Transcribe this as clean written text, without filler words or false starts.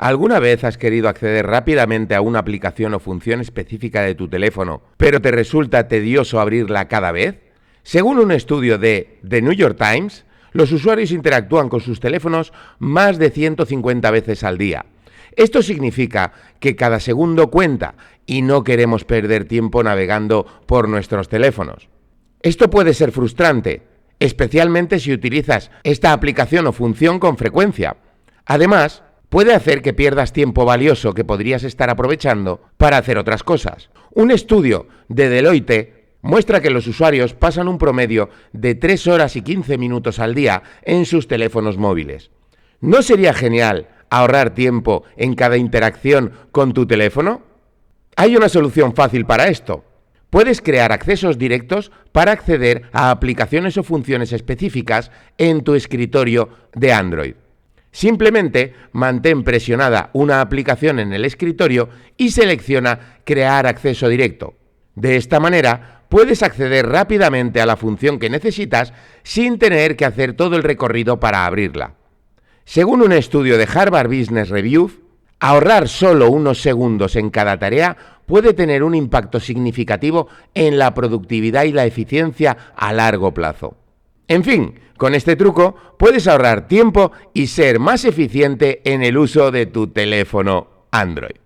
¿Alguna vez has querido acceder rápidamente a una aplicación o función específica de tu teléfono, pero te resulta tedioso abrirla cada vez? Según un estudio de The New York Times, los usuarios interactúan con sus teléfonos más de 150 veces al día. Esto significa que cada segundo cuenta y no queremos perder tiempo navegando por nuestros teléfonos. Esto puede ser frustrante, especialmente si utilizas esta aplicación o función con frecuencia. Además, puede hacer que pierdas tiempo valioso que podrías estar aprovechando para hacer otras cosas. Un estudio de Deloitte muestra que los usuarios pasan un promedio de 3 horas y 15 minutos al día en sus teléfonos móviles. ¿No sería genial ahorrar tiempo en cada interacción con tu teléfono? Hay una solución fácil para esto. Puedes crear accesos directos para acceder a aplicaciones o funciones específicas en tu escritorio de Android. Simplemente mantén presionada una aplicación en el escritorio y selecciona Crear acceso directo. De esta manera, puedes acceder rápidamente a la función que necesitas sin tener que hacer todo el recorrido para abrirla. Según un estudio de Harvard Business Review, ahorrar solo unos segundos en cada tarea puede tener un impacto significativo en la productividad y la eficiencia a largo plazo. En fin, con este truco puedes ahorrar tiempo y ser más eficiente en el uso de tu teléfono Android.